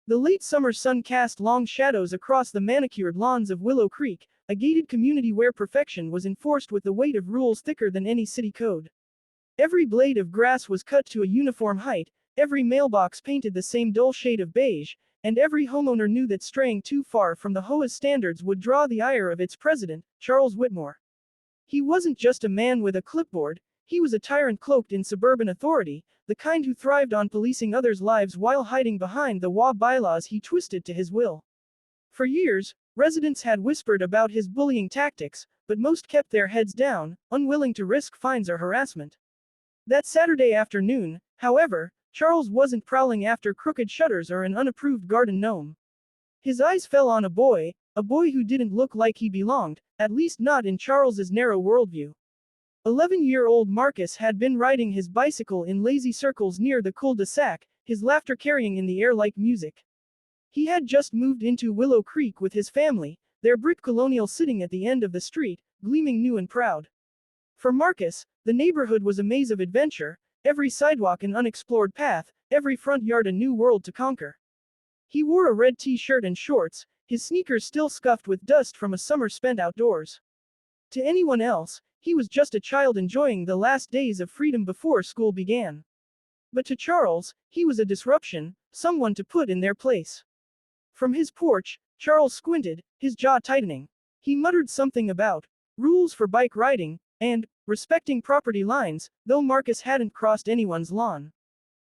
The late summer sun cast long shadows across the manicured lawns of Willow Creek, a gated community where perfection was enforced with the weight of rules thicker than any city code. Every blade of grass was cut to a uniform height, every mailbox painted the same dull shade of beige, and every homeowner knew that straying too far from the HOA's standards would draw the ire of its president, Charles Whitmore. He wasn't just a man with a clipboard, he was a tyrant cloaked in suburban authority, the kind who thrived on policing others' lives while hiding behind the HOA bylaws he twisted to his will. For years, residents had whispered about his bullying tactics, but most kept their heads down, unwilling to risk fines or harassment. That Saturday afternoon, however, Charles wasn't prowling after crooked shutters or an unapproved garden gnome. His eyes fell on a boy who didn't look like he belonged, at least not in Charles's narrow worldview. 11-year-old Marcus had been riding his bicycle in lazy circles near the cul-de-sac, his laughter carrying in the air like music. He had just moved into Willow Creek with his family, their brick colonial sitting at the end of the street, gleaming new and proud. For Marcus, the neighborhood was a maze of adventure, every sidewalk an unexplored path, every front yard a new world to conquer. He wore a red t-shirt and shorts, his sneakers still scuffed with dust from a summer spent outdoors. To anyone else, he was just a child enjoying the last days of freedom before school began. But to Charles, he was a disruption, someone to put in their place. From his porch, Charles squinted, his jaw tightening. He muttered something about rules for bike riding, and respecting property lines, though Marcus hadn't crossed anyone's lawn.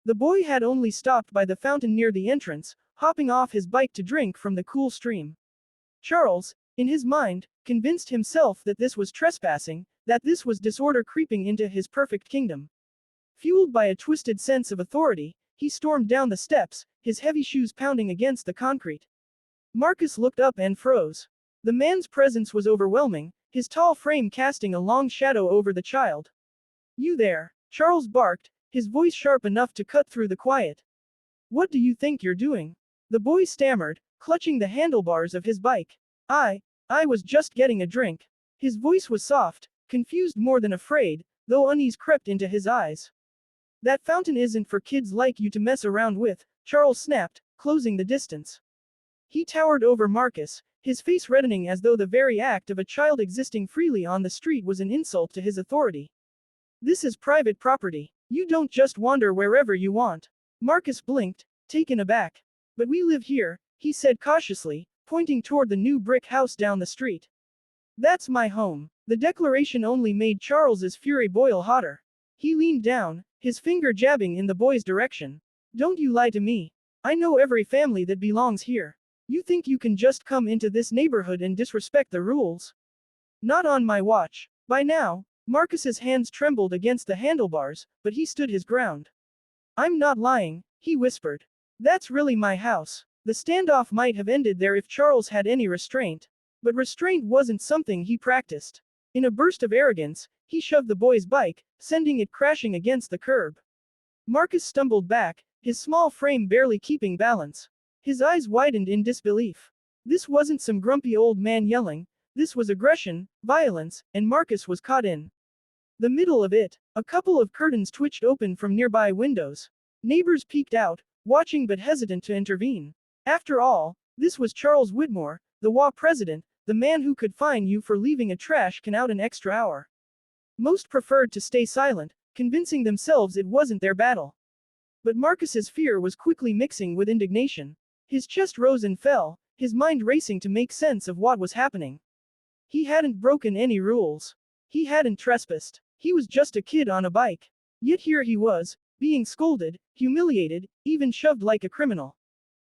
The boy had only stopped by the fountain near the entrance, hopping off his bike to drink from the cool stream. Charles, in his mind, convinced himself that this was trespassing, that this was disorder creeping into his perfect kingdom. Fueled by a twisted sense of authority, he stormed down the steps, his heavy shoes pounding against the concrete. Marcus looked up and froze. The man's presence was overwhelming, his tall frame casting a long shadow over the child. "You there," Charles barked, his voice sharp enough to cut through the quiet. "What do you think you're doing?" The boy stammered, clutching the handlebars of his bike. I was just getting a drink." His voice was soft, confused more than afraid, though unease crept into his eyes. "That fountain isn't for kids like you to mess around with," Charles snapped, closing the distance. He towered over Marcus, his face reddening as though the very act of a child existing freely on the street was an insult to his authority. "This is private property. You don't just wander wherever you want." Marcus blinked, taken aback. "But we live here," he said cautiously, pointing toward the new brick house down the street. "That's my home." The declaration only made Charles's fury boil hotter. He leaned down, his finger jabbing in the boy's direction. "Don't you lie to me. I know every family that belongs here. You think you can just come into this neighborhood and disrespect the rules? Not on my watch." By now, Marcus's hands trembled against the handlebars, but he stood his ground. "I'm not lying," he whispered. "That's really my house." The standoff might have ended there if Charles had any restraint. But restraint wasn't something he practiced. In a burst of arrogance, he shoved the boy's bike, sending it crashing against the curb. Marcus stumbled back, his small frame barely keeping balance. His eyes widened in disbelief. This wasn't some grumpy old man yelling, this was aggression, violence, and Marcus was caught in the middle of it. A couple of curtains twitched open from nearby windows. Neighbors peeked out, watching but hesitant to intervene. After all, this was Charles Whitmore, the HOA president, the man who could fine you for leaving a trash can out an extra hour. Most preferred to stay silent, convincing themselves it wasn't their battle. But Marcus's fear was quickly mixing with indignation. His chest rose and fell, his mind racing to make sense of what was happening. He hadn't broken any rules. He hadn't trespassed. He was just a kid on a bike. Yet here he was, being scolded, humiliated, even shoved like a criminal.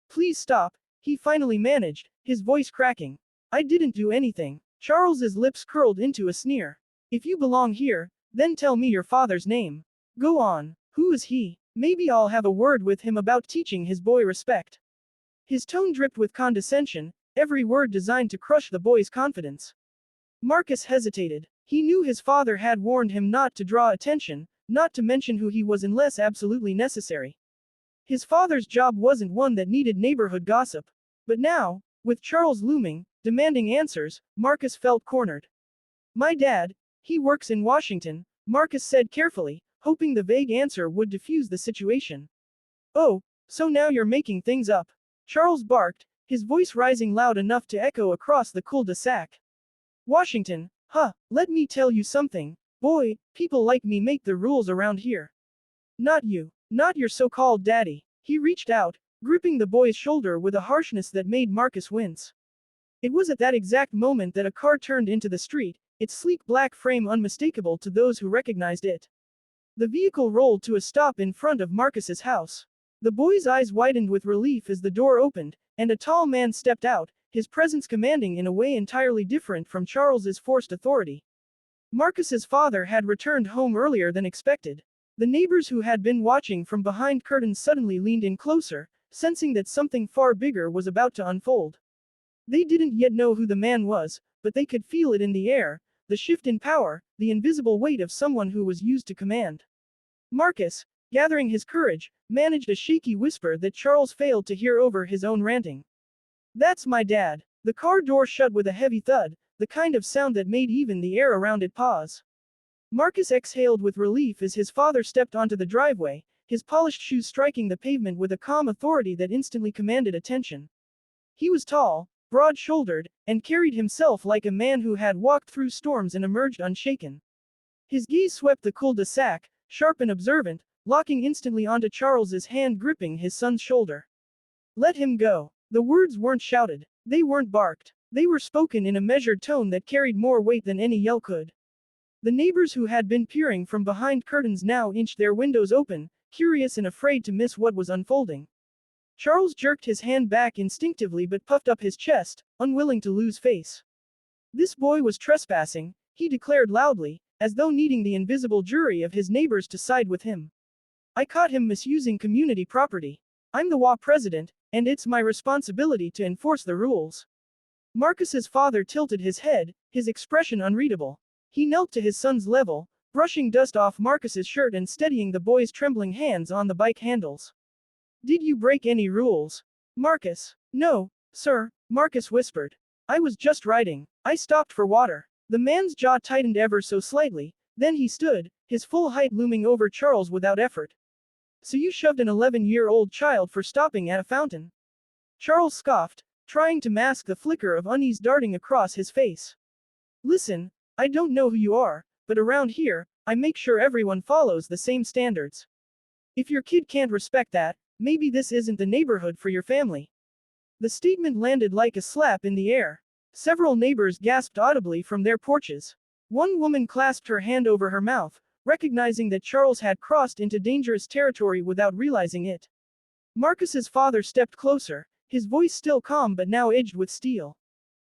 "Please stop," he finally managed, his voice cracking. "I didn't do anything." Charles's lips curled into a sneer. "If you belong here, then tell me your father's name. Go on. Who is he? Maybe I'll have a word with him about teaching his boy respect." His tone dripped with condescension, every word designed to crush the boy's confidence. Marcus hesitated. He knew his father had warned him not to draw attention, not to mention who he was unless absolutely necessary. His father's job wasn't one that needed neighborhood gossip. But now, with Charles looming, demanding answers, Marcus felt cornered. "My dad, he works in Washington," Marcus said carefully, hoping the vague answer would diffuse the situation. "Oh, so now you're making things up." Charles barked, his voice rising loud enough to echo across the cul-de-sac. Washington, huh, let me tell you something, boy, people like me make the rules around here. Not you. Not your so-called daddy. He reached out, gripping the boy's shoulder with a harshness that made Marcus wince. It was at that exact moment that a car turned into the street, its sleek black frame unmistakable to those who recognized it. The vehicle rolled to a stop in front of Marcus's house. The boy's eyes widened with relief as the door opened, and a tall man stepped out, his presence commanding in a way entirely different from Charles's forced authority. Marcus's father had returned home earlier than expected. The neighbors who had been watching from behind curtains suddenly leaned in closer, sensing that something far bigger was about to unfold. They didn't yet know who the man was, but they could feel it in the air, the shift in power, the invisible weight of someone who was used to command. Marcus, gathering his courage, managed a shaky whisper that Charles failed to hear over his own ranting. That's my dad. The car door shut with a heavy thud, the kind of sound that made even the air around it pause. Marcus exhaled with relief as his father stepped onto the driveway, his polished shoes striking the pavement with a calm authority that instantly commanded attention. He was tall, broad-shouldered, and carried himself like a man who had walked through storms and emerged unshaken. His gaze swept the cul-de-sac, sharp and observant, locking instantly onto Charles's hand gripping his son's shoulder. Let him go. The words weren't shouted. They weren't barked. They were spoken in a measured tone that carried more weight than any yell could. The neighbors who had been peering from behind curtains now inched their windows open, curious and afraid to miss what was unfolding. Charles jerked his hand back instinctively but puffed up his chest, unwilling to lose face. This boy was trespassing, he declared loudly, as though needing the invisible jury of his neighbors to side with him. I caught him misusing community property. I'm the HOA president, and it's my responsibility to enforce the rules. Marcus's father tilted his head, his expression unreadable. He knelt to his son's level, brushing dust off Marcus's shirt and steadying the boy's trembling hands on the bike handles. Did you break any rules? Marcus. No, sir, Marcus whispered. I was just riding. I stopped for water. The man's jaw tightened ever so slightly, then he stood, his full height looming over Charles without effort. So you shoved an 11-year-old child for stopping at a fountain? Charles scoffed, trying to mask the flicker of unease darting across his face. Listen, I don't know who you are, but around here, I make sure everyone follows the same standards. If your kid can't respect that, maybe this isn't the neighborhood for your family. The statement landed like a slap in the air. Several neighbors gasped audibly from their porches. One woman clasped her hand over her mouth, recognizing that Charles had crossed into dangerous territory without realizing it. Marcus's father stepped closer, his voice still calm but now edged with steel.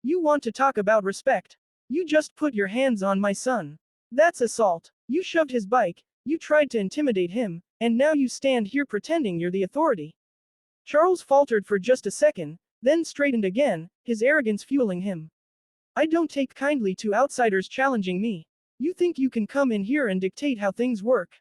You want to talk about respect? You just put your hands on my son. That's assault. You shoved his bike, you tried to intimidate him, and now you stand here pretending you're the authority. Charles faltered for just a second, then straightened again, his arrogance fueling him. I don't take kindly to outsiders challenging me. You think you can come in here and dictate how things work?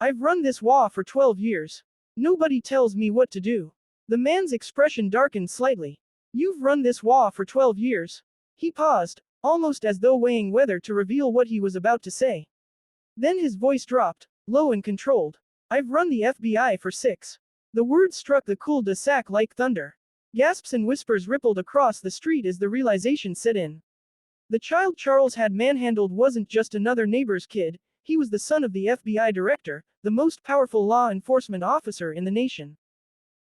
I've run this HOA for 12 years. Nobody tells me what to do. The man's expression darkened slightly. You've run this HOA for 12 years. He paused, almost as though weighing whether to reveal what he was about to say. Then his voice dropped, low and controlled. I've run the FBI for 6. The words struck the cul-de-sac like thunder. Gasps and whispers rippled across the street as the realization set in. The child Charles had manhandled wasn't just another neighbor's kid, he was the son of the FBI director, the most powerful law enforcement officer in the nation.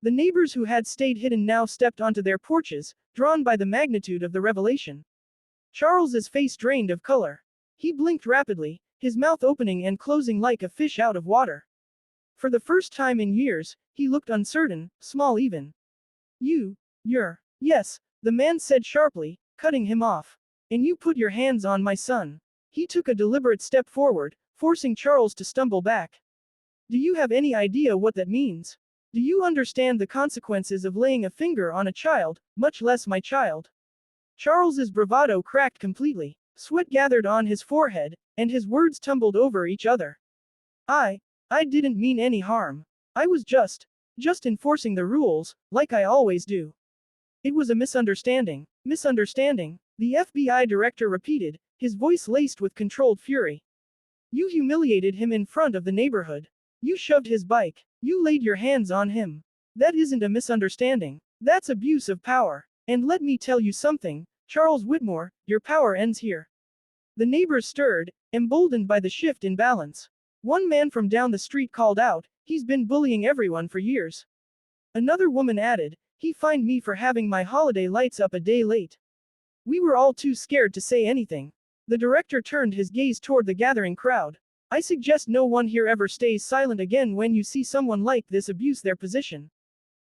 The neighbors who had stayed hidden now stepped onto their porches, drawn by the magnitude of the revelation. Charles's face drained of color. He blinked rapidly, his mouth opening and closing like a fish out of water. For the first time in years, he looked uncertain, small even. Yes, the man said sharply, cutting him off. And you put your hands on my son. He took a deliberate step forward, forcing Charles to stumble back. Do you have any idea what that means? Do you understand the consequences of laying a finger on a child, much less my child? Charles's bravado cracked completely. Sweat gathered on his forehead, and his words tumbled over each other. I didn't mean any harm. I was just enforcing the rules, like I always do. It was a misunderstanding. Misunderstanding, the FBI director repeated, his voice laced with controlled fury. You humiliated him in front of the neighborhood. You shoved his bike. You laid your hands on him. That isn't a misunderstanding. That's abuse of power. And let me tell you something, Charles Whitmore, your power ends here. The neighbors stirred, emboldened by the shift in balance. One man from down the street called out, "He's been bullying everyone for years." Another woman added, "He fined me for having my holiday lights up a day late." We were all too scared to say anything. The director turned his gaze toward the gathering crowd. "I suggest no one here ever stays silent again when you see someone like this abuse their position.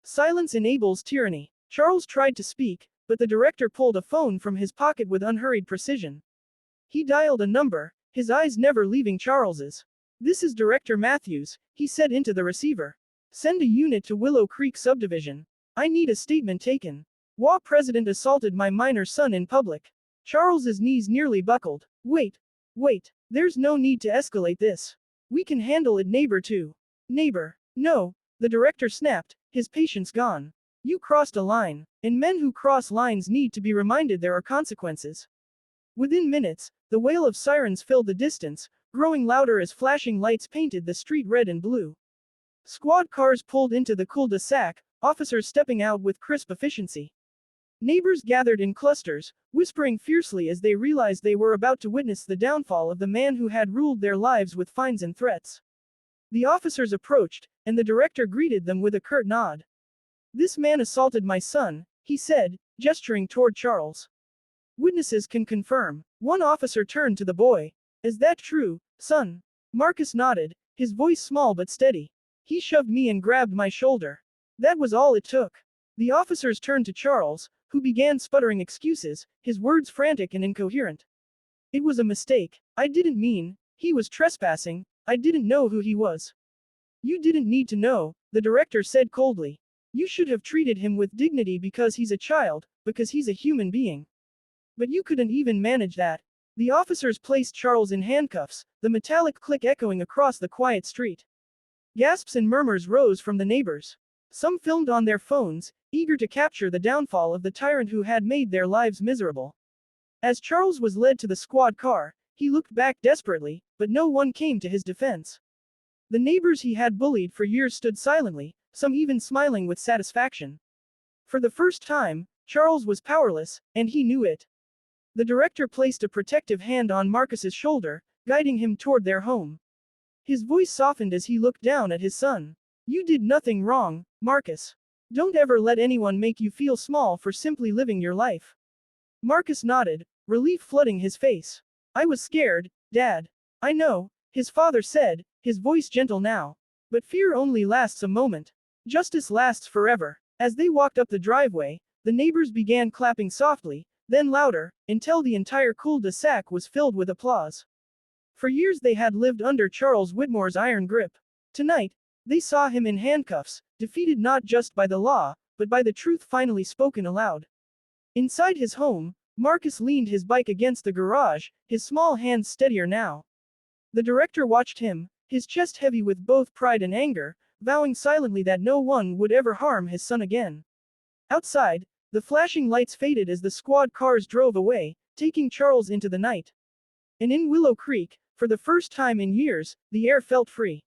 Silence enables tyranny." Charles tried to speak, but the director pulled a phone from his pocket with unhurried precision. He dialed a number, his eyes never leaving Charles's. "This is Director Matthews," he said into the receiver. "Send a unit to Willow Creek Subdivision. I need a statement taken. WA president assaulted my minor son in public." Charles's knees nearly buckled. Wait. There's no need to escalate this. We can handle it, neighbor too." "Neighbor. No," the director snapped, his patience gone. "You crossed a line, and men who cross lines need to be reminded there are consequences." Within minutes, the wail of sirens filled the distance, growing louder as flashing lights painted the street red and blue. Squad cars pulled into the cul-de-sac, officers stepping out with crisp efficiency. Neighbors gathered in clusters, whispering fiercely as they realized they were about to witness the downfall of the man who had ruled their lives with fines and threats. The officers approached, and the director greeted them with a curt nod. "This man assaulted my son," he said, gesturing toward Charles. "Witnesses can confirm." One officer turned to the boy. "Is that true, son?" Marcus nodded, his voice small but steady. "He shoved me and grabbed my shoulder. That was all it took." The officers turned to Charles, who began sputtering excuses, his words frantic and incoherent. "It was a mistake. I didn't mean, he was trespassing, I didn't know who he was." "You didn't need to know," the director said coldly. "You should have treated him with dignity because he's a child, because he's a human being. But you couldn't even manage that." The officers placed Charles in handcuffs, the metallic click echoing across the quiet street. Gasps and murmurs rose from the neighbors. Some filmed on their phones, eager to capture the downfall of the tyrant who had made their lives miserable. As Charles was led to the squad car, he looked back desperately, but no one came to his defense. The neighbors he had bullied for years stood silently, some even smiling with satisfaction. For the first time, Charles was powerless, and he knew it. The director placed a protective hand on Marcus's shoulder, guiding him toward their home. His voice softened as he looked down at his son. "You did nothing wrong, Marcus. Don't ever let anyone make you feel small for simply living your life." Marcus nodded, relief flooding his face. "I was scared, Dad." "I know," his father said, his voice gentle now. "But fear only lasts a moment. Justice lasts forever." As they walked up the driveway, the neighbors began clapping softly, then louder, until the entire cul-de-sac was filled with applause. For years they had lived under Charles Whitmore's iron grip. Tonight, they saw him in handcuffs, defeated not just by the law, but by the truth finally spoken aloud. Inside his home, Marcus leaned his bike against the garage, his small hands steadier now. The director watched him, his chest heavy with both pride and anger, vowing silently that no one would ever harm his son again. Outside, the flashing lights faded as the squad cars drove away, taking Charles into the night. And in Willow Creek, for the first time in years, the air felt free.